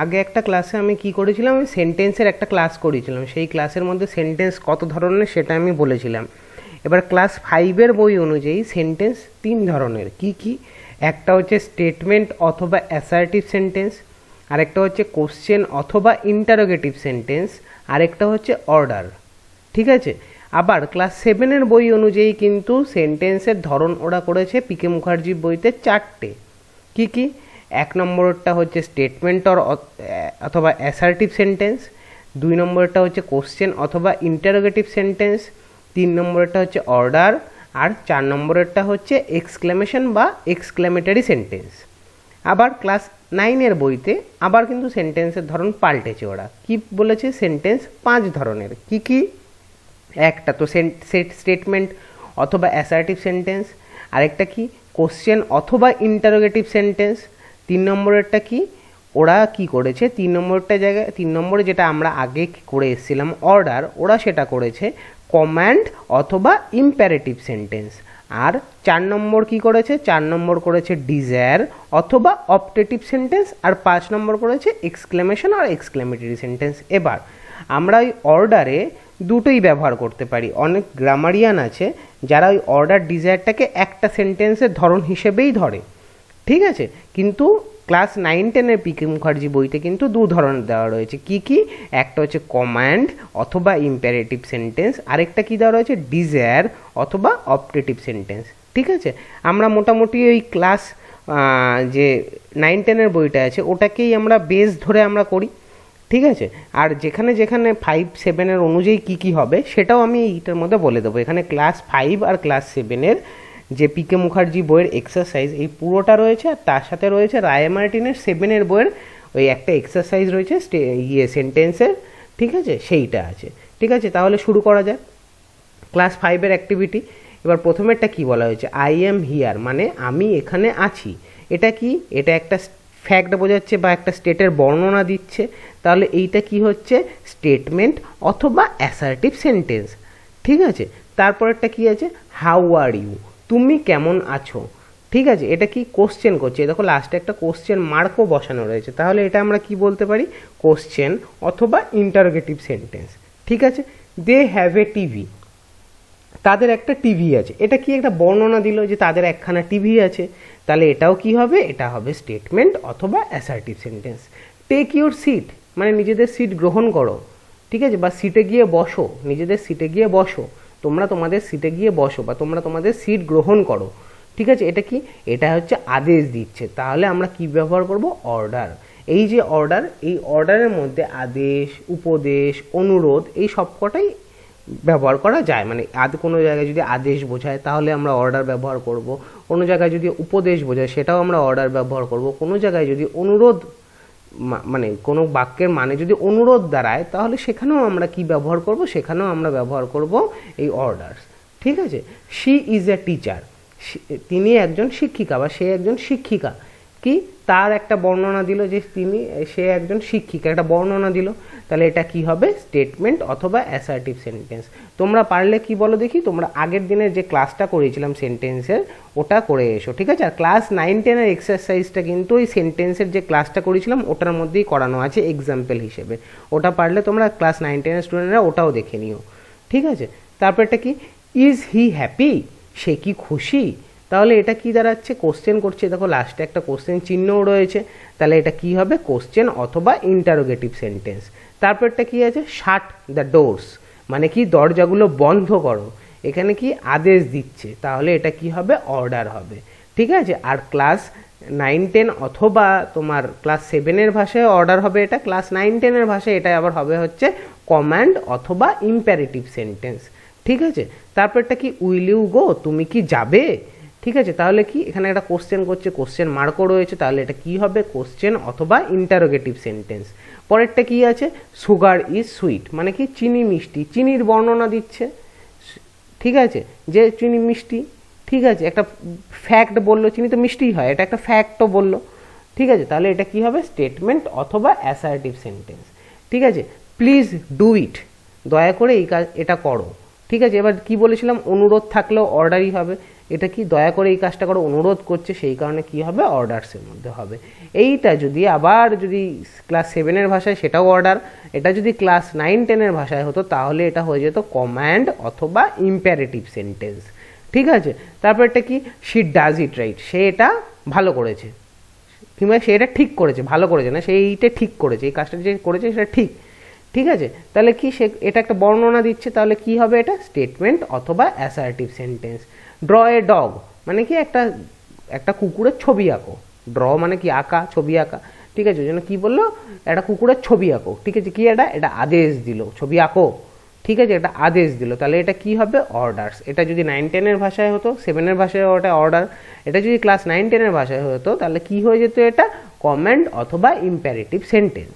আগে একটা ক্লাসে আমি কি করেছিলাম, আমি সেন্টেন্সের একটা ক্লাস করেছিলাম, সেই ক্লাসের মধ্যে সেন্টেন্স কত ধরনের সেটা আমি বলেছিলাম। এবার ক্লাস 5-এর বই অনুযায়ী সেন্টেন্স 3 ধরনের। কি কি? একটা হচ্ছে স্টেটমেন্ট অথবা অ্যাসার্টিভ সেন্টেন্স, আরেকটা হচ্ছে কোশ্চেন অথবা ইন্টারোগেটিভ সেন্টেন্স, আরেকটা হচ্ছে অর্ডার। ঠিক আছে। আবার ক্লাস 7-এর বই অনুযায়ী কিন্তু সেন্টেন্সের ধরন ওরা করেছে পিকে মুখার্জির বইতে 4টে। কি কি? 1 নম্বরটা হচ্ছে স্টেটমেন্ট অথবা অ্যাসার্টিভ সেন্টেন্স, 2 নম্বরটা হচ্ছে কোশ্চেন অথবা ইন্টারোগেটিভ সেন্টেন্স, 3 নম্বরটা হচ্ছে অর্ডার, আর 4 নম্বরেরটা হচ্ছে এক্সক্লেমেশন বা এক্সক্লেমেটরি সেন্টেন্স। আবার ক্লাস 9-এর বইতে আবার কিন্তু সেন্টেন্সের ধরন পাল্টেছে। ওরা কি বলেছে? সেন্টেন্স 5 ধরনের। কি কি? একটা তো স্টেটমেন্ট অথবা অ্যাসার্টিভ সেন্টেন্স, আরেকটা কি কোশ্চেন অথবা ইন্টারোগেটিভ সেন্টেন্স, 3 নম্বরেরটা কি ওরা কি করেছে, 3 নম্বরটা জায়গায় 3 নম্বরে যেটা আমরা আগে করে এসেছিলাম অর্ডার, ওরা সেটা করেছে কমান্ড অথবা ইম্পারেটিভ সেন্টেন্স। আর 4 নম্বর কি করেছে? 4 নম্বর করেছে ডিজায়ার অথবা অপটেটিভ সেন্টেন্স, আর 5 নম্বর করেছে এক্সক্লেমেশন আর এক্সক্লেমেটরি সেন্টেন্স। এবার আমরা ওই অর্ডারে দুটোই ব্যবহার করতে পারি। অনেক গ্রামারিয়ান আছে যারা ওই অর্ডার ডিজায়ারটাকে একটা সেন্টেন্সের ধরন হিসেবেই ধরে। ঠিক আছে। কিন্তু ক্লাস 9-10-এর পিকে মুখার্জি বইতে কিন্তু 2 ধরনের দেওয়া রয়েছে। কি কি? একটা হচ্ছে কমান্ড অথবা ইম্পারেটিভ সেন্টেন্স, আরেকটা কি দেওয়া রয়েছে ডিজায়ার অথবা অপটেটিভ সেন্টেন্স। ঠিক আছে। আমরা মোটামুটি ওই ক্লাস যে 9-10-এর বইটা আছে ওটাকেই আমরা বেস ধরে আমরা করি। ঠিক আছে। আর যেখানে যেখানে 5-7-এর অনুযায়ী কি কি হবে সেটাও আমি এইটার মধ্যে বলে দেবো। এখানে ক্লাস 5 আর ক্লাস 7-এর যে পিকে মুখার্জি বইয়ের এক্সারসাইজ এই পুরোটা রয়েছে, আর তার সাথে রয়েছে রায় মার্টিনের 7-এর বইয়ের ওই একটা এক্সারসাইজ রয়েছে সেন্টেন্সের। ঠিক আছে, সেইটা আছে। ঠিক আছে, তাহলে শুরু করা যায় ক্লাস 5-এর অ্যাক্টিভিটি। এবার প্রথমেরটা কি বলা হয়েছে? আই এম হিয়ার, মানে আমি এখানে আছি। এটা কি? এটা একটা ফ্যাক্ট বোঝাচ্ছে বা একটা স্টেটের বর্ণনা দিচ্ছে। তাহলে এইটা কি হচ্ছে? স্টেটমেন্ট অথবা অ্যাসার্টিভ সেন্টেন্স। ঠিক আছে। তারপরেরটা কি আছে? হাউ আর ইউ, তুমি কেমন আছো। ঠিক আছে, এটা কি? কোশ্চেন করছে। দেখো লাস্টে একটা কোশ্চেন মার্কও বসানো রয়েছে। তাহলে এটা আমরা কি বলতে পারি? কোশ্চেন অথবা ইন্টারোগেটিভ সেন্টেন্স। ঠিক আছে। দে হ্যাভ এ টিভি, তাদের একটা টিভি আছে। এটা কি? একটা বর্ণনা দিল যে তাদের একখানা টিভি আছে। তাহলে এটাও কি হবে? এটা হবে স্টেটমেন্ট অথবা assertive sentence. Take your seat, মানে নিজেদের সিট গ্রহণ করো। ঠিক আছে, বা সিটে গিয়ে বসো, নিজেদের সিটে গিয়ে বসো, তোমরা তোমাদের সিটে গিয়ে বসো বা তোমরা তোমাদের সিট গ্রহণ করো। ঠিক আছে, এটা কি? এটা হচ্ছে আদেশ দিচ্ছে। তাহলে আমরা কি ব্যবহার করব? অর্ডার। এই যে অর্ডার, এই অর্ডারের মধ্যে আদেশ, উপদেশ, অনুরোধ এই সবকটাই ব্যবহার করা যায়। মানে কোনো জায়গায় যদি আদেশ বোঝায় তাহলে আমরা অর্ডার ব্যবহার করব, কোনো জায়গায় যদি উপদেশ বোঝায় সেটাও আমরা অর্ডার ব্যবহার করব, কোনো জায়গায় যদি অনুরোধ মানে কোনো বাক্যের মানে যদি অনুরোধ দাঁড়ায় তাহলে সেখানেও আমরা কি ব্যবহার করব? সেখানেও আমরা ব্যবহার করব এই অর্ডারস। ঠিক আছে। শি ইজ এ টিচার, তিনি একজন শিক্ষিকা বা সে একজন শিক্ষিকা। কি? তার একটা বর্ণনা দিল যে সে একজন শিক্ষিকা, একটা বর্ণনা দিল। তাহলে এটা কি হবে? স্টেটমেন্ট অথবা অ্যাসার্টিভ সেন্টেন্স। তোমরা পারলে কি বলো দেখি, তোমরা আগের দিনের যে ক্লাসটা করেছিলাম সেন্টেন্সের ওটা করে এসো। ঠিক আছে। আর ক্লাস 9-10-এর এক্সারসাইজটা কিন্তু ওই সেন্টেন্সের যে ক্লাসটা করেছিলাম ওটার মধ্যেই করানো আছে এক্সাম্পল হিসেবে। ওটা পারলে তোমরা ক্লাস 9-10-এর স্টুডেন্টরা ওটাও দেখে নিও। ঠিক আছে। তারপরটা কি? ইজ হি হ্যাপি, সে কি খুশি। তাহলে এটা কি দাঁড়াচ্ছে? কোশ্চেন করছে। দেখো লাস্টে একটা কোশ্চেন চিহ্নও রয়েছে। তাহলে এটা কি হবে? কোশ্চেন অথবা ইন্টারোগেটিভ সেন্টেন্স। তারপরটা কি আছে? শাট দ্য ডোরস, মানে কি? দরজাগুলো বন্ধ করো। এখানে কি? আদেশ দিচ্ছে। তাহলে এটা কি হবে? অর্ডার হবে। ঠিক আছে। আর ক্লাস 9-10 অথবা তোমার ক্লাস 7-এর ভাষায় অর্ডার হবে এটা, ক্লাস 9-10-এর ভাষায় এটা আবার হবে হচ্ছে কমান্ড অথবা ইম্পারেটিভ সেন্টেন্স। ঠিক আছে। তারপরটা কি? উইল ইউ গো, তুমি কি যাবে। ঠিক আছে। তাহলে কি? এখানে একটা কোশ্চেন করছে, কোশ্চেন মার্কও রয়েছে। তাহলে এটা কি হবে? কোশ্চেন অথবা ইন্টারোগেটিভ সেন্টেন্স। পরেরটা কি আছে? সুগার ইজ সুইট, মানে কি? চিনি মিষ্টি, চিনির বর্ণনা দিচ্ছে। ঠিক আছে, যে চিনি মিষ্টি। ঠিক আছে, একটা ফ্যাক্ট বললো, চিনি তো মিষ্টিই হয়, এটা একটা ফ্যাক্টও বললো। ঠিক আছে। তাহলে এটা কি হবে? স্টেটমেন্ট অথবা অ্যাসার্টিভ সেন্টেন্স। ঠিক আছে। প্লিজ ডু ইট, দয়া করে এই কাজ এটা করো। ঠিক আছে। এবার কি বলেছিলাম? অনুরোধ থাকলেও অর্ডারই হবে। এটা কি দয়া করে এই কাজটা করো অনুরোধ করছে, সেই কারণে কি হবে অর্ডারসের মধ্যে হবে। এইটা যদি আবার যদি ক্লাস 7-এর ভাষায় সেটাও অর্ডার, এটা যদি ক্লাস 9-10-এর ভাষায় হতো তাহলে এটা হয়ে যেত কমান্ড অথবা ইম্পারেটিভ সেন্টেন্স। ঠিক আছে, তারপর এটা কি শি ডাজ ইট রাইট, সে এটা ভালো করেছে, কিংবা সে এটা ঠিক করেছে, ভালো করেছে না, সে এইটা ঠিক করেছে, এই কাজটা যে করেছে সেটা ঠিক। ঠিক আছে, তাহলে কি সে এটা একটা বর্ণনা দিচ্ছে, তাহলে কি হবে এটা স্টেটমেন্ট অথবা assertive sentence. Draw a dog মানে কি একটা একটা কুকুরের ছবি আঁকো, ড্র মানে কি আঁকা, ছবি আঁকা। ঠিক আছে, ওই জন্য কী বললো একটা কুকুরের ছবি আঁকো। ঠিক আছে, কি এটা আদেশ দিল, ছবি আঁকো। ঠিক আছে, এটা আদেশ দিল, তাহলে এটা কি হবে অর্ডারস। এটা যদি 9-10-এর ভাষায় হতো, 7-এর ভাষায় ওটা অর্ডার। এটা যদি ক্লাস 9-10-এর ভাষায় হতো তাহলে কি হয়ে যেত এটা কমান্ড অথবা ইম্পারেটিভ সেন্টেন্স।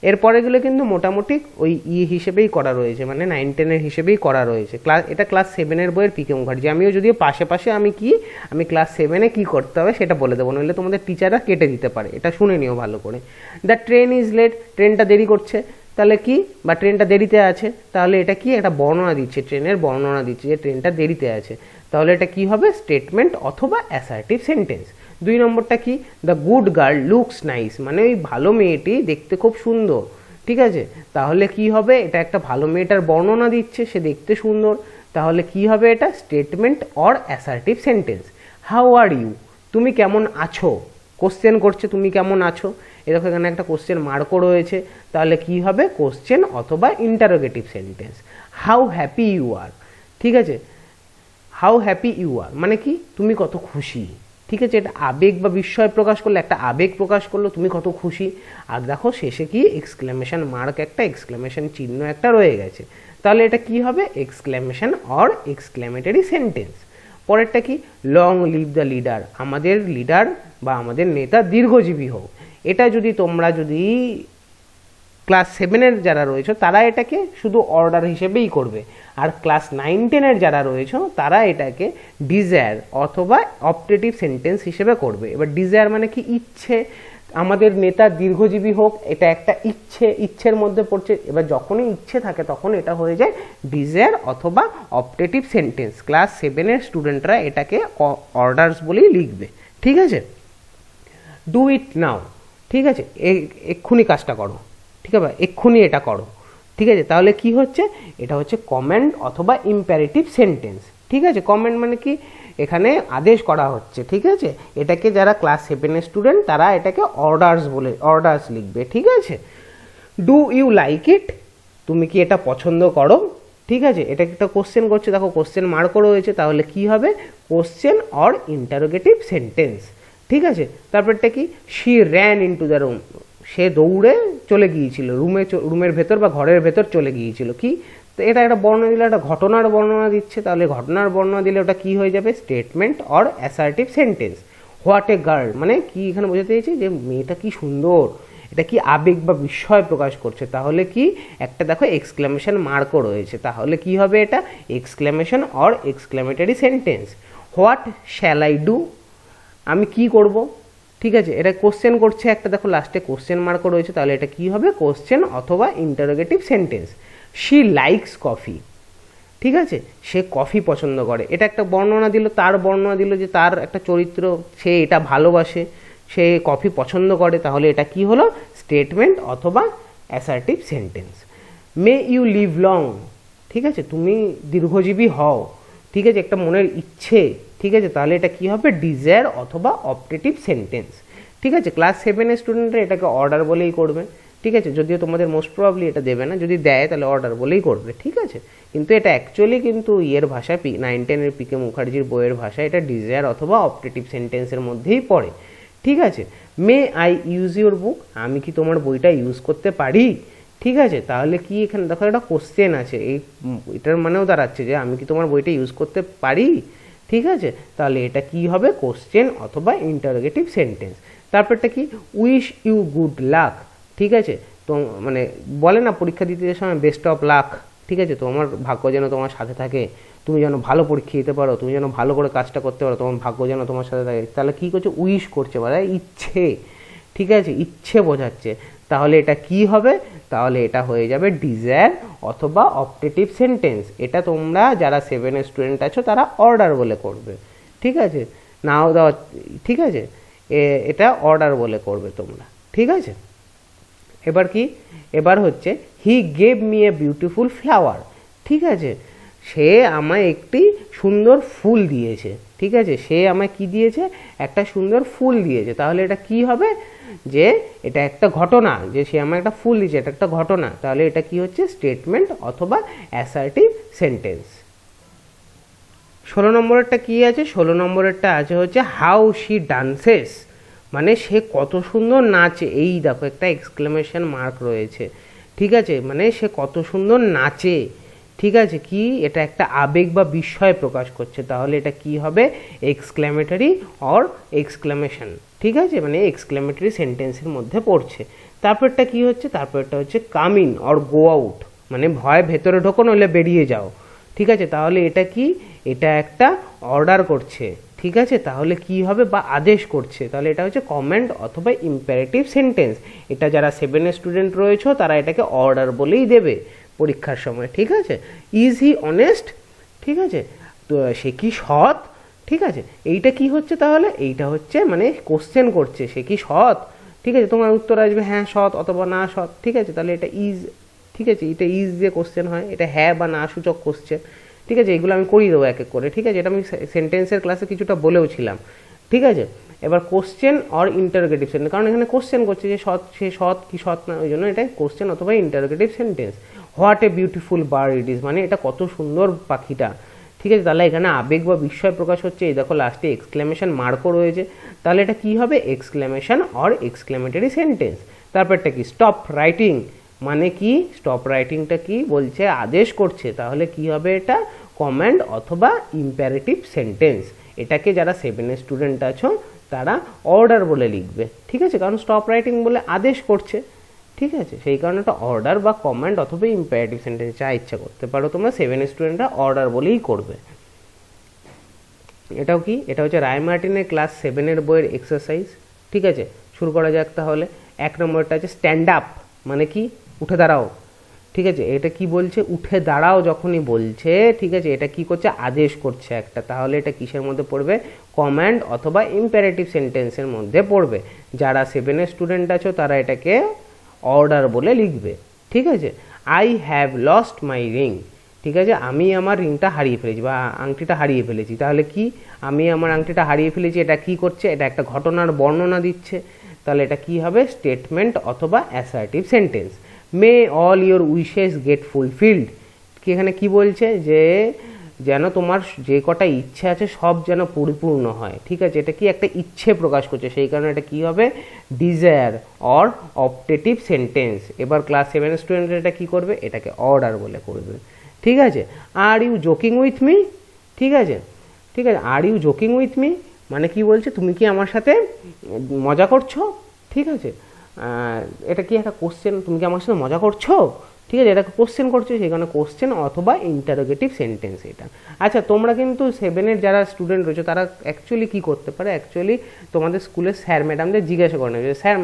এরপরেগুলো কিন্তু মোটামুটি ওই হিসেবেই করা রয়েছে, মানে 9-10-এর হিসেবেই করা রয়েছে। এটা ক্লাস 7-এর বইয়ের পিকে মুখার্জি। আমিও যদিও পাশে পাশে আমি ক্লাস 7-এ কী করতে হবে সেটা বলে দেবো, নইলে তোমাদের টিচাররা কেটে দিতে পারে, এটা শুনে নিও ভালো করে। দ্য ট্রেন ইজ লেট, ট্রেনটা দেরি করছে, তাহলে কি, বা ট্রেনটা দেরিতে আছে, তাহলে এটা কি একটা বর্ণনা দিচ্ছে, ট্রেনের বর্ণনা দিচ্ছে যে ট্রেনটা দেরিতে আছে, তাহলে এটা কি হবে স্টেটমেন্ট অথবা অ্যাসার্টিভ সেন্টেন্স। 2 নম্বরটা কি the good girl looks nice, মানে ওই ভালো মেয়েটি দেখতে খুব সুন্দর। ঠিক আছে, তাহলে কি হবে এটা একটা ভালো মেয়েটার বর্ণনা দিচ্ছে, সে দেখতে সুন্দর, তাহলে কি হবে এটা statement or assertive sentence. How are you, তুমি কেমন আছো, কোশ্চেন করছে তুমি কেমন আছো, এরকম এখানে একটা কোশ্চেন মার্কও রয়েছে, তাহলে কি হবে কোশ্চেন অথবা interrogative sentence. How happy you are, ঠিক আছে, হাউ হ্যাপি ইউ আর মানে কি তুমি কত খুশি। ঠিক আছে, এটা আবেগ বা বিস্ময় প্রকাশ করলো, একটা আবেগ প্রকাশ করলো তুমি কত খুশি। আর দেখো শেষে কি এক্সক্লেমেশন মার্ক, একটা এক্সক্লেমেশন চিহ্ন একটা রয়ে গেছে, তাহলে এটা কি হবে এক্সক্লেমেশন অর এক্সক্লেমেটরি সেন্টেন্স। পরেরটা কি লং লিভ দ্য লিডার, আমাদের লিডার বা আমাদের নেতা দীর্ঘজীবী হোক। এটা যদি তোমরা যদি ক্লাস 7-এর যারা রয়েছে তারা এটাকে শুধু অর্ডার হিসেবেই করবে, আর ক্লাস 9-10-এর যারা রয়েছে তারা এটাকে ডিজায়ার অথবা অপটেটিভ সেন্টেন্স হিসেবে করবে। এবার ডিজায়ার মানে কি ইচ্ছে, আমাদের নেতা দীর্ঘজীবী হোক, এটা একটা ইচ্ছে, ইচ্ছের মধ্যে পড়ছে। এবার যখনই ইচ্ছে থাকে তখন এটা হয়ে যায় ডিজায়ার অথবা অপটেটিভ সেন্টেন্স। ক্লাস 7-এর স্টুডেন্টরা এটাকে অর্ডারস বলেই লিখবে। ঠিক আছে, ডু ইট নাও, ঠিক আছে, এক্ষুনি কাজটা করো, ঠিক আছে, এক্ষুনি এটা করো। ঠিক আছে, তাহলে কি হচ্ছে এটা হচ্ছে কমান্ড অথবা ইম্পারেটিভ সেন্টেন্স। ঠিক আছে, কমান্ড মানে কি এখানে আদেশ করা হচ্ছে। ঠিক আছে, এটাকে যারা ক্লাস 7-এর স্টুডেন্ট তারা এটাকে অর্ডারস বলে অর্ডারস লিখবে। ঠিক আছে, ডু ইউ লাইক ইট, তুমি কি এটা পছন্দ করো। ঠিক আছে, এটা একটা কোশ্চেন করছে, দেখো কোশ্চেন মার্কও রয়েছে, তাহলে কি হবে কোশ্চেন অর ইন্টারোগেটিভ সেন্টেন্স। ঠিক আছে, তারপরটা কি she ran into the room, সে দৌড়ে চলে গিয়েছিল রুমের ভেতর বা ঘরের ভেতর চলে গিয়েছিল। কি, তো এটা একটা বর্ণনা দিলে, একটা ঘটনার বর্ণনা দিচ্ছে, তাহলে ঘটনার বর্ণনা দিলে ওটা কি হয়ে যাবে statement or assertive sentence. What a girl মানে কি এখানে বোঝাতে চাইছি যে মেয়েটা কি সুন্দর, এটা কি আবেগ বা বিস্ময় প্রকাশ করছে, তাহলে কি একটা দেখো এক্সক্লেমেশন মার্কও রয়েছে, তাহলে কি হবে এটা exclamation or exclamatory sentence. What shall I do, আমি কি করব। ঠিক আছে, এটা কোশ্চেন করছে একটা, দেখো লাস্টে কোশ্চেন মার্কও রয়েছে, তাহলে এটা কি হবে কোশ্চেন অথবা interrogative sentence. She likes coffee, ঠিক আছে, সে কফি পছন্দ করে, এটা একটা বর্ণনা দিল, তার বর্ণনা দিল যে তার একটা চরিত্র, সে এটা ভালোবাসে, সে কফি পছন্দ করে, তাহলে এটা কি হলো স্টেটমেন্ট অথবা assertive sentence. May you live long, ঠিক আছে, তুমি দীর্ঘজীবী হও। ঠিক আছে, একটা মনের ইচ্ছে। ঠিক আছে, তাহলে এটা কি হবে ডিজায়ার অথবা অপটেটিভ সেন্টেন্স। ঠিক আছে, ক্লাস 7-এর স্টুডেন্টরা এটাকে অর্ডার বলেই করবে। ঠিক আছে, যদিও তোমাদের মোস্ট প্রবাবলি এটা দেবে না, যদি দেয় তাহলে অর্ডার বলেই করবে। ঠিক আছে, কিন্তু এটা অ্যাকচুয়ালি কিন্তু ইয়ের ভাষায় 9-10-এর পিকে মুখার্জির বইয়ের ভাষায় এটা ডিজায়ার অথবা অপটেটিভ সেন্টেন্সের মধ্যেই পড়ে। ঠিক আছে, may I use your book, আমি কি তোমার বইটা ইউজ করতে পারি। ঠিক আছে, তাহলে কি এখানে দেখো একটা কোশ্চেন আছে, এটার মানেও দাঁড়াচ্ছে যে আমি কি তোমার বইটা ইউজ করতে পারি। ঠিক আছে, তাহলে এটা কি হবে কোশ্চেন অথবা ইন্টারোগেটিভ সেন্টেন্স। তারপরটা কি উইশ ইউ গুড লাক, ঠিক আছে, তো মানে বলে না পরীক্ষা দিতে সময় বেস্ট অফ লাক। ঠিক আছে, তোমার ভাগ্য যেন তোমার সাথে থাকে, তুমি যেন ভালো পরীক্ষা দিতে পারো, তুমি যেন ভালো করে কাজটা করতে পারো, তোমার ভাগ্য যেন তোমার সাথে থাকে, তাহলে কী করছে উইশ করছে, মানে ইচ্ছে। ঠিক আছে, ইচ্ছে বোঝাচ্ছে, তাহলে এটা কি হবে, তাহলে এটা হয়ে যাবে ডিজায়ার অথবা অপটেটিভ সেন্টেন্স। এটা তোমরা যারা 7-এর স্টুডেন্ট আছো তারা অর্ডার বলে করবে। ঠিক আছে, নাও দেওয়া, ঠিক আছে, এটা অর্ডার বলে করবে তোমরা, ঠিক আছে। এবার কি, এবার হচ্ছে he gave me a beautiful flower, ঠিক আছে, সে আমায় একটি সুন্দর ফুল দিয়েছে, ঠিক আছে, সে আমায় কি দিয়েছে, একটা সুন্দর ফুল দিয়েছে। তাহলে এটা কি হবে, যে এটা একটা ঘটনা, যে সে আমায় একটা ফুল দিয়েছে, এটা একটা ঘটনা, তাহলে এটা কি হচ্ছে, স্টেটমেন্ট অথবা অ্যাসার্টিভ সেন্টেন্স। 16 নম্বরেরটা কি আছে, 16 নম্বরেরটা আছে হচ্ছে হাউ শি ডান্সেস, মানে সে কত সুন্দর নাচে, এই দেখো একটা এক্সক্লেমেশন মার্ক রয়েছে, ঠিক আছে, মানে সে কত সুন্দর নাচে, ঠিক আছে, কি এটা একটা আবেগ বা বিস্ময় প্রকাশ করছে, তাহলে এটা কি হবে, এক্সক্লেমেটরি অর এক্সক্লেমেশন, ঠিক আছে, মানে এক্সক্লেমেটরি সেন্টেন্সের মধ্যে পড়ছে। তারপরটা কি হচ্ছে, তারপরটা হচ্ছে come in or go out, মানে ভয় ভেতরে ঢোকো নইলে বেরিয়ে যাও, ঠিক আছে, তাহলে এটা কি, এটা একটা অর্ডার করছে, ঠিক আছে, তাহলে কি হবে, বা আদেশ করছে, তাহলে এটা হচ্ছে কমান্ড অথবা ইম্পারেটিভ সেন্টেন্স। এটা যারা 7 স্টুডেন্ট রয়েছে তারা এটাকে অর্ডার বলেই দেবে পরীক্ষার সময়, ঠিক আছে। ইজ হি অনেস্ট, ঠিক আছে, তো সে কি সৎ, ঠিক আছে, এইটা কি হচ্ছে, তাহলে এইটা হচ্ছে মানে কোশ্চেন করছে, সে কি সৎ, ঠিক আছে, তোমার উত্তর আসবে হ্যাঁ সৎ অথবা না সৎ, ঠিক আছে, তাহলে এটা ইজ, ঠিক আছে, এটা ইজ যে কোশ্চেন হয়, এটা হ্যাঁ বা না সূচক কোশ্চেন, ঠিক আছে, এগুলো আমি করিয়ে দেবো এক এক করে, ঠিক আছে, এটা আমি সেন্টেন্সের ক্লাসে কিছুটা বলেও ছিলাম, ঠিক আছে। এবার কোশ্চেন অর ইন্টারোগেটিভ সেন্টেন্স, কারণ এখানে কোশ্চেন করছে যে সৎ, সে সৎ কি সৎ না, ওই জন্য এটা কোশ্চেন অথবা interrogative sentence. What a beautiful bird it is, মানে এটা কত সুন্দর পাখিটা, ঠিক আছে, তাহলে এখানে আবেগ বা বিস্ময় প্রকাশ হচ্ছে, এই দেখো লাস্টে এক্সক্লেমেশন মার্কও রয়েছে, তাহলে এটা কি হবে, এক্সক্লেমেশন অর এক্সক্লেমেটরি সেন্টেন্স। তারপরটা কি, স্টপ রাইটিং, মানে কি, স্টপ রাইটিংটা কি বলছে, আদেশ করছে, তাহলে কি হবে, এটা কমান্ড অথবা ইম্পারেটিভ সেন্টেন্স। এটাকে যারা 7 স্টুডেন্ট আছো তারা অর্ডার বলে লিখবে, ঠিক আছে, কারণ স্টপ রাইটিং বলে আদেশ করছে, ঠিক আছে, সেই কারণে এটা অর্ডার বা কমান্ড অথবা ইম্পারেটিভ সেন্টেন্স যা ইচ্ছা করতে পারো তোমরা, 7 স্টুডেন্টরা অর্ডার বলেই করবে। এটাও কি, এটা হচ্ছে রায় মার্টিনের ক্লাস 7 বইয়ের এক্সারসাইজ, ঠিক আছে, শুরু করা যাক তাহলে। 1 নম্বরটা আছে স্ট্যান্ড আপ, মানে কি, উঠে দাঁড়াও, ঠিক আছে, এটা কি বলছে, উঠে দাঁড়াও যখনই বলছে, ঠিক আছে, এটা কি করছে, আদেশ করছে একটা, তাহলে এটা কিসের মধ্যে পড়বে, কমান্ড অথবা ইম্পারেটিভ সেন্টেন্সের মধ্যে পড়বে। যারা 7 স্টুডেন্ট আছো তারা এটাকে অর্ডার বলে লিখবে, ঠিক আছে। I have lost my ring, ঠিক আছে, আমি আমার রিংটা হারিয়ে ফেলেছি বা আংটিটা হারিয়ে ফেলেছি, তাহলে কি, আমি আমার আংটিটা হারিয়ে ফেলেছি, এটা কি করছে, এটা একটা ঘটনার বর্ণনা দিচ্ছে, তাহলে এটা কি হবে, স্টেটমেন্ট অথবা assertive sentence. May all your wishes get fulfilled, কি এখানে কি বলছে, যে যেন তোমার যে কটা ইচ্ছে আছে সব যেন পরিপূর্ণ হয়, ঠিক আছে, এটা কি একটা ইচ্ছে প্রকাশ করছে, সেই কারণে এটা কি হবে, ডিজায়ার অর অপটেটিভ সেন্টেন্স। এবার ক্লাস 7 স্টুডেন্ট এটা কি করবে, এটাকে অর্ডার বলে করবে, ঠিক আছে। Are you joking with me, ঠিক আছে, ঠিক আছে, are you joking with me, মানে কি বলছে, তুমি কি আমার সাথে মজা করছো, ঠিক আছে, এটা কি একটা কোশ্চেন, তুমি কি আমার সাথে মজা করছো, ঠিক আছে, এটা কোশ্চেন করছে, সেখানে কোশ্চেন অথবা ইন্টারোগেটিভ সেন্টেন্স এটা। আচ্ছা, তোমরা কিন্তু 7 যারা স্টুডেন্ট রয়েছে তারা অ্যাকচুয়ালি কী করতে পারে, অ্যাকচুয়ালি তোমাদের স্কুলের স্যার ম্যাডামদের জিজ্ঞাসা করে নেবে, স্যার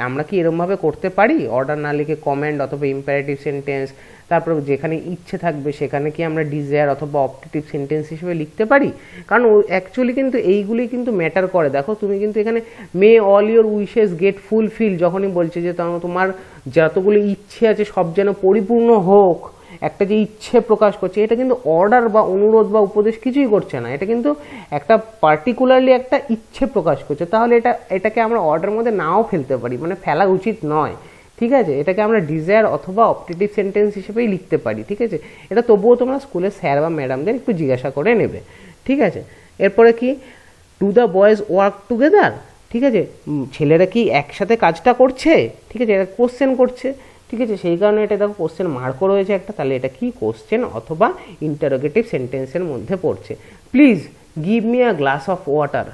আমরা কি এরকমভাবে করতে পারি, অর্ডার না লিখে কমেন্ট অথবা ইম্পারেটিভ সেন্টেন্স, তারপর যেখানে ইচ্ছে থাকবে সেখানে কি আমরা ডিজায়ার অথবা অপটেটিভ সেন্টেন্স হিসেবে লিখতে পারি, কারণ অ্যাকচুয়ালি কিন্তু এইগুলি কিন্তু ম্যাটার করে। দেখো তুমি কিন্তু এখানে may all your wishes get fulfill যখনই বলছে যে তোমার যতগুলো ইচ্ছে আছে সব যেন পরিপূর্ণ হোক, একটা যে ইচ্ছে প্রকাশ করছে, এটা কিন্তু অর্ডার বা অনুরোধ বা উপদেশ কিছুই করছে না, এটা কিন্তু একটা পার্টিকুলারলি একটা ইচ্ছে প্রকাশ করছে, তাহলে এটাকে আমরা অর্ডার মধ্যে নাও ফেলতে পারি, মানে ফেলা উচিত নয়, ঠিক আছে, এটাকে আমরা ডিজায়ার অথবা অপটেটিভ সেন্টেন্স হিসেবেই লিখতে পারি, ঠিক আছে, এটা তবুও তোমরা স্কুলের স্যার বা ম্যাডামদের একটু জিজ্ঞাসা করে নেবে, ঠিক আছে। এরপরে কি, do the boys work together, ঠিক আছে, ছেলেরা কি একসাথে কাজটা করছে, ঠিক আছে, এটা কোশ্চেন করছে, ঠিক আছে, সেই কারণে এটা দেখো কোশ্চেন মার্কও রয়েছে একটা, তাহলে এটা কি কোশ্চেন অথবা ইন্টারোগেটিভ সেন্টেন্সের মধ্যে পড়ছে। Please give me a glass of water,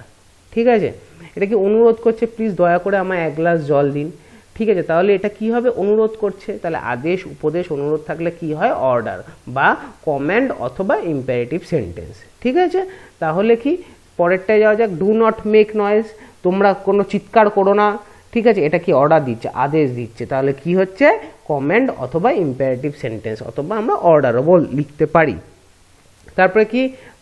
ঠিক আছে, এটা কি অনুরোধ করছে, প্লিজ দয়া করে আমায় 1 গ্লাস জল দিন, ঠিক আছে, তাহলে এটা কি হবে, অনুরোধ করছে, তাহলে আদেশ উপদেশ অনুরোধ থাকলে কি হয়, অর্ডার বা কমান্ড অথবা ইম্পারেটিভ সেন্টেন্স, ঠিক আছে। তাহলে কি, পরেরটায় যাওয়া যাক, ডু নট মেক নয়েজ, তোমরা কোনো চিৎকার করো না, ঠিক আছে, এটা কি অর্ডার দিচ্ছে, আদেশ দিচ্ছে, তাহলে কি হচ্ছে, কমান্ড অথবা ইম্পারেটিভ সেন্টেন্স অথবা আমরা অর্ডারও লিখতে পারি। তারপরে কি,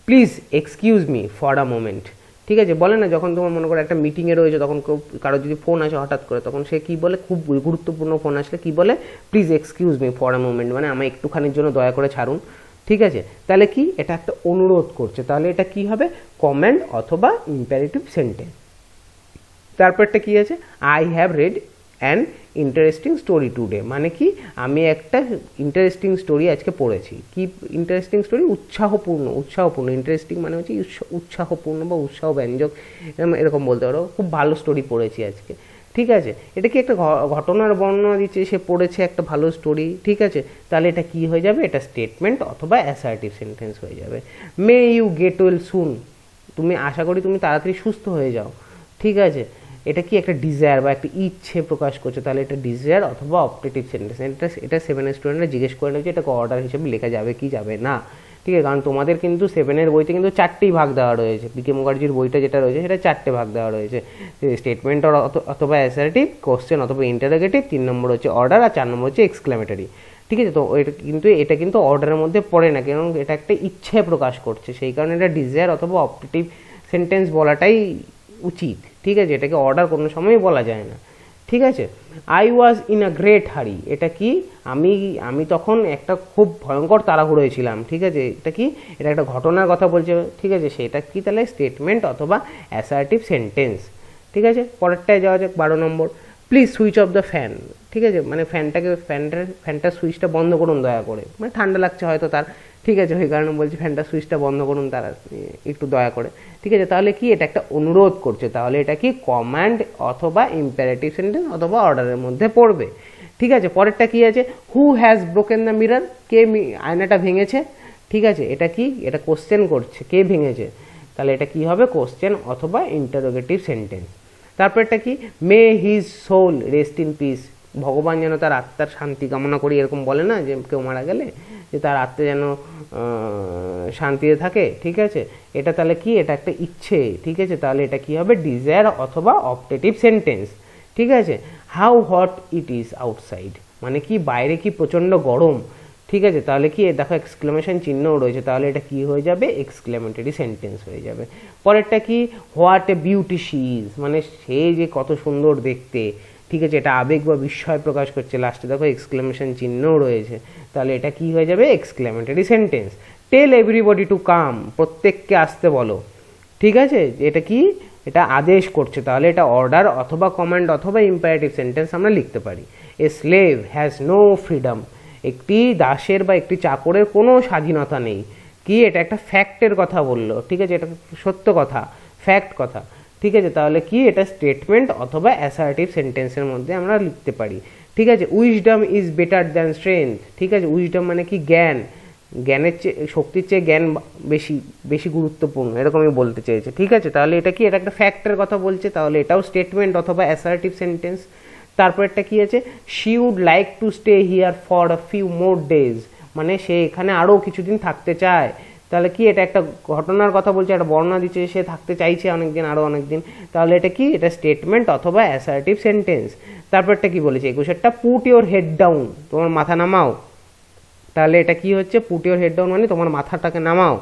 please excuse me for a moment. ঠিক আছে, বলে না যখন তোমার মনে করো একটা মিটিংয়ে রয়েছে, তখন কারো যদি ফোন আসে হঠাৎ করে, তখন সে কী বলে, খুব গুরুত্বপূর্ণ ফোন আসলে কী বলে, please excuse me for a moment, মানে আমায় একটুখানির জন্য দয়া করে ছাড়ুন। ঠিক আছে, তাহলে কি এটা একটা অনুরোধ করছে, তাহলে এটা কি হবে, কমান্ড অথবা ইম্পারেটিভ সেন্টেন্স। তারপরটা কি আছে, I have read an interesting story today, মানে কি আমি একটা ইন্টারেস্টিং স্টোরি আজকে পড়েছি। কি ইন্টারেস্টিং স্টোরি, উৎসাহপূর্ণ, ইন্টারেস্টিং মানে হচ্ছে উৎসাহপূর্ণ বা উৎসাহব্যঞ্জক, এরকম বলতে পারো, খুব ভালো স্টোরি পড়েছি আজকে। ঠিক আছে, এটা কি একটা ঘটনার বর্ণনা দিচ্ছে, সে পড়েছে একটা ভালো স্টোরি। ঠিক আছে, তাহলে এটা কি হয়ে যাবে, এটা স্টেটমেন্ট অথবা অ্যাসার্টিভ সেন্টেন্স হয়ে যাবে। May you get well soon, তুমি আশা করি তুমি তাড়াতাড়ি সুস্থ হয়ে যাও। ঠিক আছে, এটা কি একটা ডিজায়ার বা একটা ইচ্ছে প্রকাশ করছে, তাহলে এটা ডিজায়ার অথবা অপটেটিভ সেন্টেন্স। এটা 7 স্টুডেন্টরা জিজ্ঞেস করে নিচ্ছে এটাকে অর্ডার হিসেবে লেখা যাবে কি যাবে না। ঠিক আছে, কারণ তোমাদের কিন্তু 7 বইতে কিন্তু 4টেই ভাগ দেওয়া রয়েছে, পিকে মুখার্জির বইটা যেটা রয়েছে সেটা 4টে ভাগ দেওয়া রয়েছে, স্টেটমেন্ট অথবা অ্যাসার্টিভ, কোশ্চেন অথবা ইন্টারোগেটিভ, 3 নম্বর হচ্ছে অর্ডার, আর 4 নম্বর হচ্ছে এক্সক্লেমেটরি। ঠিক আছে, তো এটা কিন্তু অর্ডারের মধ্যে পড়ে না, কারণ এটা একটা ইচ্ছে প্রকাশ করছে, সেই কারণে এটা ডিজায়ার অথবা অপটেটিভ সেন্টেন্স বলাটাই উচিত। ঠিক আছে, এটাকে অর্ডার কোনো সময়ই বলা যায় না। ঠিক আছে, I was in a great হারি, এটা কি আমি তখন একটা খুব ভয়ঙ্কর তাড়াহুড়োয় ছিলাম। ঠিক আছে, এটা কি এটা একটা ঘটনার কথা বলছে। ঠিক আছে, সেটা কি তাহলে স্টেটমেন্ট অথবা অ্যাসার্টিভ সেন্টেন্স। ঠিক আছে, পরেরটায় যাওয়া যাক, 12 নম্বর, please switch off the fan. ঠিক আছে, মানে ফ্যানটার সুইচটা বন্ধ করুন দয়া করে, মানে ঠান্ডা লাগছে হয়তো তার। ঠিক আছে, ওই কারণে বলছি ফ্যানটার সুইচটা বন্ধ করুন তারা একটু দয়া করে। ঠিক আছে, তাহলে কি এটা একটা অনুরোধ করছে, তাহলে এটা কি কমান্ড অথবা ইম্পারেটিভ সেন্টেন্স অথবা অর্ডারের মধ্যে পড়বে। ঠিক আছে, পরেরটা কি আছে, who has broken the mirror, কে আয়নাটা ভেঙেছে। ঠিক আছে, এটা কি এটা কোশ্চেন করছে, কে ভেঙেছে, তাহলে এটা কি হবে, কোশ্চেন অথবা ইন্টারোগেটিভ সেন্টেন্স। তারপরটা কি, may his soul rest in peace, ভগবান যেন তার আত্মার শান্তি কামনা করি, এরকম বলে না যে কেউ মারা গেলে যে তার আত্মা যেন শান্তিতে থাকে। ঠিক আছে, এটা তাহলে কি এটা একটা ইচ্ছে। ঠিক আছে, তাহলে এটা কি হবে, ডিজায়ার অথবা অপটেটিভ সেন্টেন্স। ঠিক আছে, how hot it is outside, মানে কি বাইরে কি প্রচণ্ড গরম। ঠিক আছে, তাহলে কি দেখো এক্সক্লেমেশন চিহ্নও রয়েছে, তাহলে এটা কি হয়ে যাবে, এক্সক্লেমেটরি সেন্টেন্স হয়ে যাবে। পরেরটা কি, what a beauty she is, মানে সে যে কত সুন্দর দেখতে। ঠিক আছে, এটা আবেগ বা বিস্ময় প্রকাশ করছে, লাস্টে দেখো এক্সক্লেমেশন চিহ্নও রয়েছে, তাহলে এটা কি হয়ে যাবে, exclamatory sentence. Tell everybody to come, প্রত্যেককে আসতে বলো। ঠিক আছে, এটা কি এটা আদেশ করছে, তাহলে এটা অর্ডার অথবা কমান্ড অথবা ইম্পারেটিভ সেন্টেন্স আমরা লিখতে পারি। A slave has no freedom, একটি দাসের বা একটি চাকরের কোনো স্বাধীনতা নেই। কি এটা একটা ফ্যাক্টের কথা বললো। ঠিক আছে, এটা সত্য কথা, ফ্যাক্ট কথা। ঠিক আছে, তাহলে কি এটা স্টেটমেন্ট অথবা অ্যাসার্টিভ সেন্টেন্সের মধ্যে আমরা লিখতে পারি। ঠিক আছে, wisdom is better than strength. ঠিক আছে, উইজডম মানে কি জ্ঞান, জ্ঞানের চেয়ে শক্তির চেয়ে জ্ঞান বেশি বেশি গুরুত্বপূর্ণ, এরকমই বলতে চেয়েছে। ঠিক আছে, তাহলে এটা কি এটা একটা ফ্যাক্টের কথা বলছে, তাহলে এটাও স্টেটমেন্ট অথবা অ্যাসার্টিভ সেন্টেন্স। তারপরটা কি আছে, she would like to stay here for a few more days, মানে সে এখানে আরও কিছুদিন থাকতে চায়। তাহলে কি এটা একটা ঘটনার কথা বলছে, একটা বর্ণনা দিচ্ছে, সে থাকতে চাইছে অনেকদিন, আরও অনেকদিন, তাহলে এটা কি এটা স্টেটমেন্ট অথবা অ্যাসার্টিভ সেন্টেন্স। তারপরটা কি বলেছে, 21টা, পুট ইওর হেড ডাউন, তোমার মাথা নামাও। তাহলে এটা কি হচ্ছে, পুট ইওর হেড ডাউন মানে তোমার মাথাটাকে নামাও,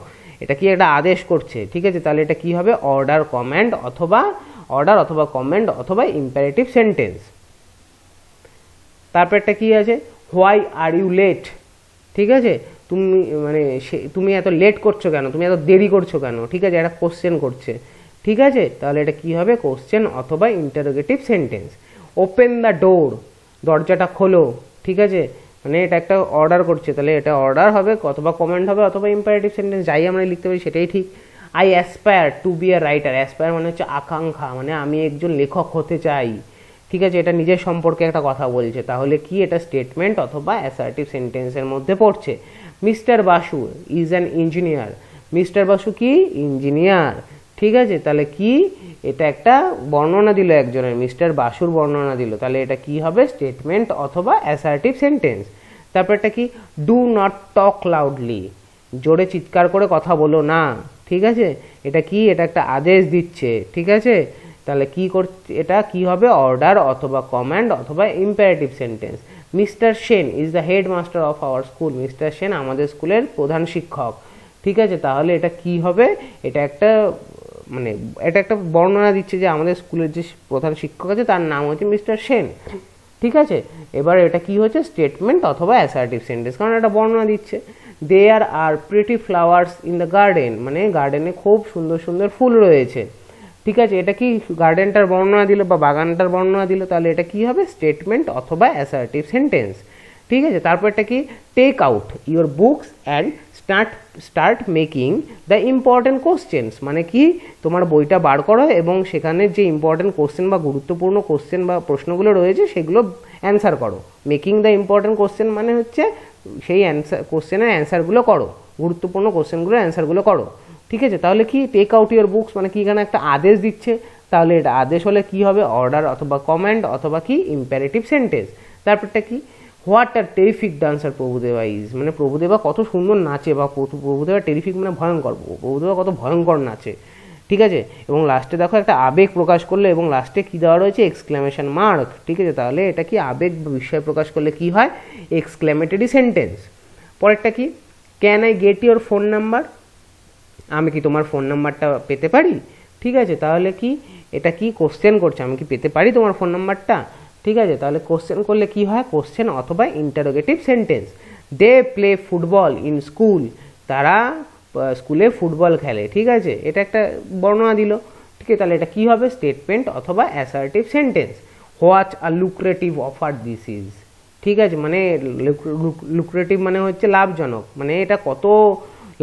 এটা কি একটা আদেশ করছে। ঠিক আছে, তাহলে এটা কি হবে, অর্ডার অথবা কমান্ড অথবা ইম্পারেটিভ সেন্টেন্স। তারপরটা কি আছে, হোয়াই আর ইউ লেট। ঠিক আছে, তুমি এত লেট করছো কেন, তুমি এত দেরি করছো কেন। ঠিক আছে, এটা কোশ্চেন করছে। ঠিক আছে, তাহলে এটা কি হবে, কোশ্চেন অথবা interrogative sentence. Open the door, দরজাটা খোলো। ঠিক আছে, মানে এটা একটা অর্ডার করছে, তাহলে এটা অর্ডার হবে অথবা কমান্ড হবে অথবা ইম্পারেটিভ সেন্টেন্স, যাই আমরা লিখতে পারি সেটাই ঠিক। I aspire to be a writer, aspire মানে হচ্ছে আকাঙ্ক্ষা, মানে আমি একজন লেখক হতে চাই। ঠিক আছে, এটা নিজের সম্পর্কে একটা কথা বলছে, তাহলে কি এটা স্টেটমেন্ট অথবা অ্যাসার্টিভ সেন্টেন্সের মধ্যে পড়ছে। Mister Basu is an engineer, mister Basu কি ইঞ্জিনিয়ার। ঠিক আছে, তাহলে কি এটা একটা বর্ণনা দিল একজনের, মিস্টার বাসুর বর্ণনা দিল, তাহলে এটা কি হবে, স্টেটমেন্ট অথবা অ্যাসার্টিভ সেন্টেন্স। তারপরটা কি, ডু নট টক লাউডলি, জোরে চিৎকার করে কথা বলো না। ঠিক আছে, এটা কি এটা একটা আদেশ দিচ্ছে। ঠিক আছে, তাহলে কি করছে, এটা কি হবে, অর্ডার অথবা কমান্ড অথবা imperative sentence. Mister Sen is the head master of our school, mister Sen আমাদের স্কুলের প্রধান শিক্ষক। ঠিক আছে, তাহলে এটা কি হবে, এটা একটা মানে এটা একটা বর্ণনা দিচ্ছে যে আমাদের স্কুলের যে প্রধান শিক্ষক আছে তার নাম হচ্ছে মিস্টার সেন। ঠিক আছে, এবার এটা কি হচ্ছে, স্টেটমেন্ট অথবা অ্যাসার্টিভ সেন্টেন্স, কারণ এটা বর্ণনা দিচ্ছে। There are pretty flowers in the garden, মানে গার্ডেনে খুব সুন্দর সুন্দর ফুল রয়েছে। ঠিক আছে, এটা কি গার্ডেনটার বর্ণনা দিল বা বাগানটার বর্ণনা দিল, তাহলে এটা কি হবে, স্টেটমেন্ট অথবা অ্যাসার্টিভ সেন্টেন্স। ঠিক আছে, তারপরটা কি, take out your books and start making the important questions, মানে কি তোমার বইটা বার করো এবং সেখানে যে ইম্পর্টেন্ট কোশ্চেন বা গুরুত্বপূর্ণ কোশ্চেন বা প্রশ্নগুলো রয়েছে সেগুলো অ্যান্সার করো। মেকিং দ্য ইম্পর্টেন্ট কোশ্চেন মানে হচ্ছে সেই অ্যান্সার, কোশ্চেনের অ্যান্সারগুলো করো, গুরুত্বপূর্ণ কোশ্চেনগুলোর অ্যান্সারগুলো করো। ঠিক আছে, তাহলে কি টেক আউট ইউর বুকস মানে কি, এখানে একটা আদেশ দিচ্ছে, তাহলে এটা আদেশ হলে কি হবে, অর্ডার অথবা কমান্ড অথবা কি ইম্পারেটিভ সেন্টেন্স। তারপরটা কি, what are terrific dancer Prabhudeva is, মানে প্রভুদেবা কত সুন্দর নাচে, বা প্রভুদেবা টেরিফিক মানে ভয়ঙ্কর, প্রভুদেবা কত ভয়ঙ্কর নাচে। ঠিক আছে, এবং লাস্টে দেখো একটা আবেগ প্রকাশ করলে এবং লাস্টে কি দেওয়া রয়েছে, এক্সক্লেমেশন মার্ক। ঠিক আছে, তাহলে এটা কি আবেগ বা বিস্ময় প্রকাশ করলে কি হয়, এক্সক্লেমেটরি সেন্টেন্স। পরেরটা কি, can I get your phone number, আমি কি তোমার ফোন নাম্বারটা পেতে পারি। ঠিক আছে, তাহলে কি এটা কি কোশ্চেন করছে, আমি কি পেতে পারি তোমার ফোন নাম্বারটা। ঠিক আছে, তাহলে কোশ্চেন করলে কি হয়, কোশ্চেন অথবা interrogative sentence. They play football in school, তারা স্কুলে ফুটবল খেলে। ঠিক আছে, এটা একটা বর্ণনা দিল। ঠিক আছে, তাহলে এটা কি হবে, স্টেটমেন্ট অথবা assertive sentence. What a lucrative offer this is, ঠিক আছে, মানে লুক্রেটিভ মানে হচ্ছে লাভজনক, মানে এটা কত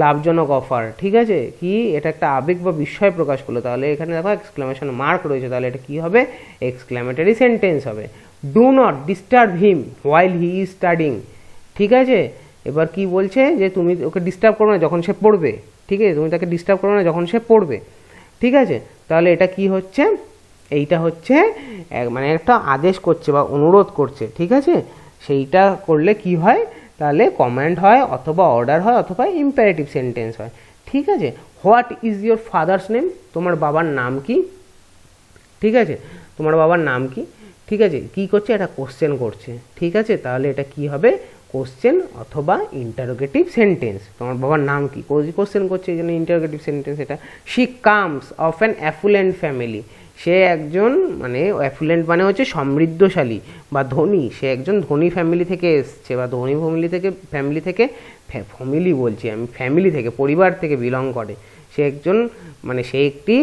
লাভজনক অফার। ঠিক আছে, কি এটা একটা আবেগ বা বিস্ময় প্রকাশ করলো, তাহলে এখানে দেখো এক্সক্লেমেশন মার্ক রয়েছে, তাহলে এটা কি হবে, এক্সক্লেমেটরি সেন্টেন্স হবে। Do not disturb him while he is studying, ঠিক আছে, এবার কি বলছে যে তুমি ওকে ডিস্টার্ব করো না যখন সে পড়বে। ঠিক আছে, তুমি তাকে ডিস্টার্ব করো না যখন সে পড়বে। ঠিক আছে, তাহলে এটা কি হচ্ছে, এইটা হচ্ছে মানে একটা আদেশ করছে বা অনুরোধ করছে। ঠিক আছে, সেইটা করলে কি হয়, তাহলে কমান্ড হয় অথবা অর্ডার হয় অথবা ইম্পারেটিভ সেন্টেন্স হয়। ঠিক আছে, what is your father's name, তোমার বাবার নাম কি। ঠিক আছে, তোমার বাবার নাম কি। ঠিক আছে, কি করছে, এটা কোশ্চেন করছে। ঠিক আছে, তাহলে এটা কি হবে, কোশ্চেন অথবা ইন্টারোগেটিভ সেন্টেন্স। তোমার বাবার নাম কি, কোশ্চেন করছে, এই জন্য ইন্টারোগেটিভ সেন্টেন্স এটা। She comes of an affluent family, সে একজন মানে অ্যাফুলেন্ট মানে হচ্ছে সমৃদ্ধশালী বা ধনী, সে একজন ধনী ফ্যামিলি থেকে এসছে বা ধনী ফ্যামিলি থেকে বলছি আমি, ফ্যামিলি থেকে, পরিবার থেকে বিলং করে, সে একজন মানে সে একটি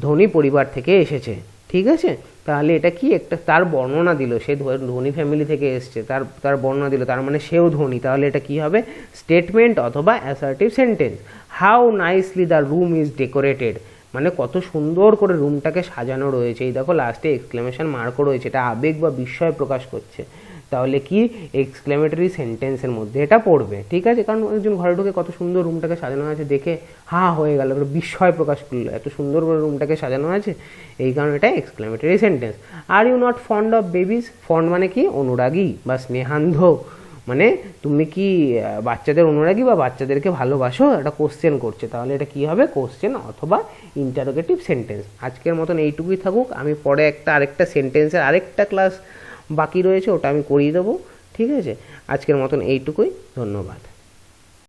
ধনী পরিবার থেকে এসেছে। ঠিক আছে, তাহলে এটা কি একটা তার বর্ণনা দিল, সে ধনী ফ্যামিলি থেকে এসছে, তার বর্ণনা দিল, তার মানে সেও ধনী, তাহলে এটা কি হবে, স্টেটমেন্ট অথবা assertive sentence. How nicely the room is decorated, মানে কত সুন্দর করে রুমটাকে সাজানো রয়েছে, এই দেখো লাস্টে এক্সক্লেমেশন মার্কও রয়েছে, এটা আবেগ বা বিস্ময় প্রকাশ করছে, তাহলে কি এক্সক্লেমেটরি সেন্টেন্সের মধ্যে এটা পড়বে। ঠিক আছে, কারণ একজন ঘরে ঢুকে কত সুন্দর রুমটাকে সাজানো আছে দেখে হা হয়ে গেল, বিস্ময় প্রকাশ করলো, এত সুন্দর করে রুমটাকে সাজানো আছে, এই কারণে এটা exclamatory sentence. Are you not fond of babies, fond মানে কি অনুরাগী বা স্নেহান্ধ, মানে তুমি কি বাচ্চাদের অনুরাগী বা বাচ্চাদেরকে ভালোবাসো, এটা কোশ্চেন করছে, তাহলে এটা কি হবে, কোশ্চেন অথবা ইন্টারোগেটিভ সেন্টেন্স। আজকের মতন এইটুকুই থাকুক, আমি পরে আরেকটা সেন্টেন্সের আরেকটা ক্লাস বাকি রয়েছে, ওটা আমি করিয়ে দেবো। ঠিক আছে, আজকের মতন এইটুকুই, ধন্যবাদ।